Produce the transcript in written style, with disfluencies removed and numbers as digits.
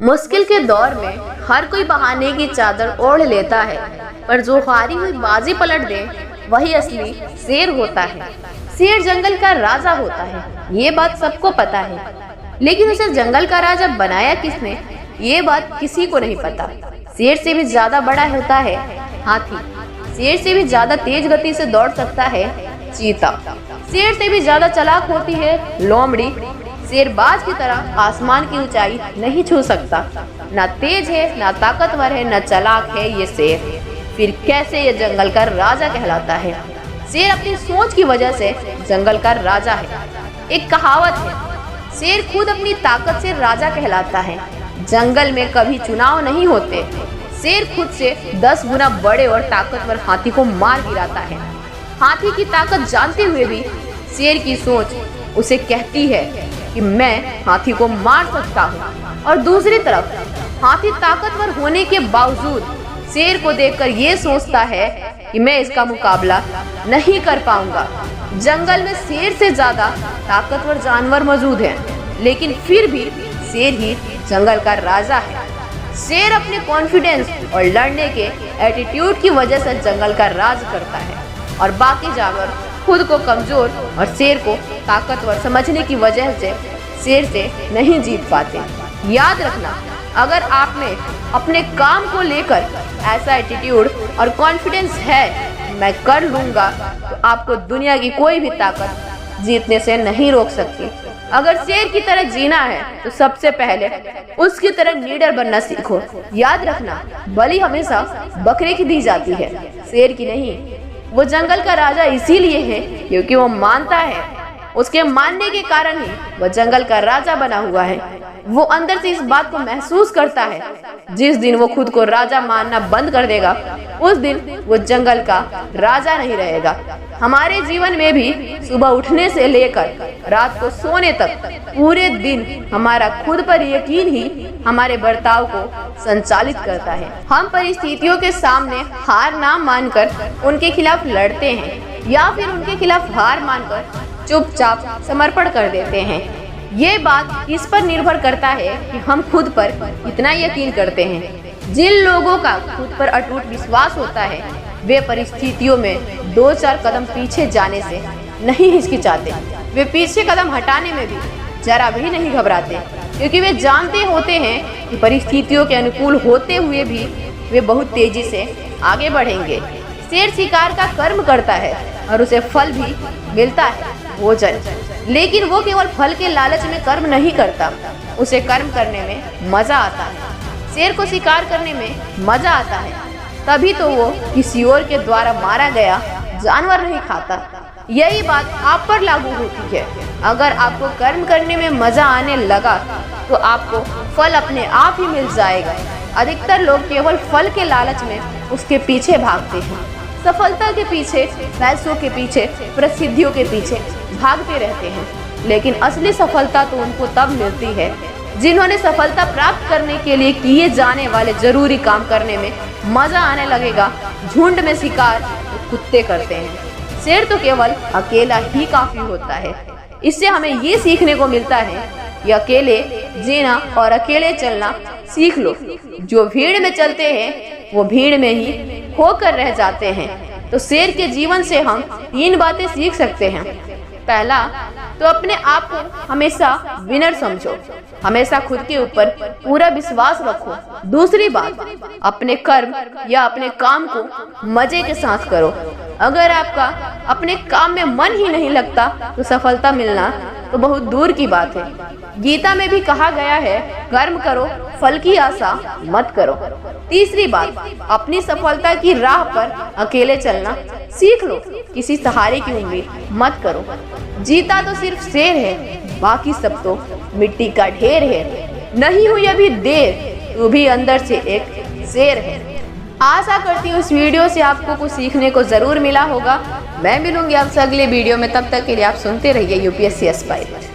मुश्किल के दौर में हर कोई बहाने की चादर ओढ़ लेता है, पर जो हारी हुई बाजी पलट दे वही असली शेर होता है। शेर जंगल का राजा होता है, ये बात सबको पता है, लेकिन उसे जंगल का राजा बनाया किसने, ये बात किसी को नहीं पता। शेर से भी ज्यादा बड़ा होता है हाथी, शेर से भी ज्यादा तेज गति से दौड़ सकता है चीता, शेर से भी ज्यादा चालाक होती है लोमड़ी। शेर बाज की तरह आसमान की ऊंचाई नहीं छू सकता। ना तेज है, ना ताकतवर है, ना चालाक है ये शेर, फिर कैसे ये जंगल का राजा कहलाता है। शेर अपनी सोच की वजह से जंगल का राजा है। एक कहावत है, शेर खुद अपनी ताकत से राजा कहलाता है। जंगल में कभी चुनाव नहीं होते, शेर खुद से 10 गुना बड़े और ताकतवर हाथी को मार गिराता है। हाथी की ताकत जानते हुए भी शेर की सोच उसे कहती है कि मैं हाथी को मार सकता हूँ, और दूसरी तरफ हाथी ताकतवर होने के बावजूद शेर को देखकर ये सोचता है कि मैं इसका मुकाबला नहीं कर पाऊंगा। जंगल में शेर से ज्यादा ताकतवर जानवर मौजूद हैं, लेकिन फिर भी शेर ही जंगल का राजा है। शेर अपने कॉन्फिडेंस और लड़ने के एटीट्यूड की वजह से जंगल का राज करता है, और बाकी जानवर खुद को कमजोर और शेर को ताकतवर समझने की वजह से शेर से नहीं जीत पाते। याद रखना, अगर आप में अपने काम को लेकर ऐसा एटीट्यूड और कॉन्फिडेंस है, मैं कर लूंगा, तो आपको दुनिया की कोई भी ताकत जीतने से नहीं रोक सकती। अगर शेर की तरह जीना है तो सबसे पहले उसकी तरह लीडर बनना सीखो। याद रखना, बलि हमेशा बकरे की दी जाती है, शेर की नहीं। वो जंगल का राजा इसीलिए है क्योंकि वो मानता है, उसके मानने के कारण ही वो जंगल का राजा बना हुआ है। वो अंदर से इस बात को महसूस करता है, जिस दिन वो खुद को राजा मानना बंद कर देगा, उस दिन वो जंगल का राजा नहीं रहेगा। हमारे जीवन में भी सुबह उठने से लेकर रात को सोने तक पूरे दिन हमारा खुद पर यकीन ही हमारे बर्ताव को संचालित करता है। हम परिस्थितियों के सामने हार ना मानकर उनके खिलाफ लड़ते हैं, या फिर उनके खिलाफ हार मानकर चुपचाप समर्पण कर देते हैं। ये बात इस पर निर्भर करता है कि हम खुद पर कितना यकीन करते हैं। जिन लोगों का खुद पर अटूट विश्वास होता है, वे परिस्थितियों में 2-4 कदम पीछे जाने से नहीं हिचकिचाते। वे पीछे कदम हटाने में भी जरा भी नहीं घबराते, क्योंकि वे जानते होते हैं कि परिस्थितियों के अनुकूल होते हुए भी वे बहुत तेजी से आगे बढ़ेंगे। शेर शिकार का कर्म करता है और उसे फल भी मिलता है, भोजन, लेकिन वो केवल फल के लालच में कर्म नहीं करता, उसे कर्म करने में मजा आता है। शेर को शिकार करने में मजा आता है, तभी तो वो किसी और के द्वारा मारा गया जानवर नहीं खाता। यही बात आप पर लागू होती है। अगर आपको कर्म करने में मजा आने लगा तो आपको फल अपने आप ही मिल जाएगा। अधिकतर लोग केवल फल के लालच में उसके पीछे भागते हैं, सफलता के पीछे, पैसों के पीछे, प्रसिद्धियों के पीछे भागते रहते हैं। लेकिन असली सफलता तो उनको तब मिलती है जिन्होंने सफलता प्राप्त करने के लिए किए जाने वाले जरूरी काम करने में मजा आने लगेगा। झुंड में शिकार तो कुत्ते करते हैं, शेर तो केवल अकेला ही काफी होता है। इससे हमें ये सीखने को मिलता है कि अकेले जीना और अकेले चलना सीख लो। जो भीड़ में चलते हैं वो भीड़ में ही होकर रह जाते हैं। तो शेर के जीवन से हम 3 बातें सीख सकते हैं। पहला, तो अपने आप को हमेशा विनर समझो, हमेशा खुद के ऊपर पूरा विश्वास रखो। दूसरी बात, अपने कर्म या अपने काम को मजे के साथ करो। अगर आपका अपने काम में मन ही नहीं लगता तो सफलता मिलना तो बहुत दूर की बात है। गीता में भी कहा गया है, कर्म करो, फल की आशा मत करो। तीसरी बात, अपनी सफलता की राह पर अकेले चलना सीख लो, किसी सहारे की उम्मीद मत करो। जीता तो सिर्फ शेर है, बाकी सब तो मिट्टी का ढेर है। नहीं हुई अभी देर, तू भी अंदर से एक शेर है। आशा करती हूँ इस वीडियो से आपको कुछ सीखने को जरूर मिला होगा। मैं मिलूंगी आपसे अगले वीडियो में, तब तक के लिए आप सुनते रहिए यूपीएससी एस्पायर।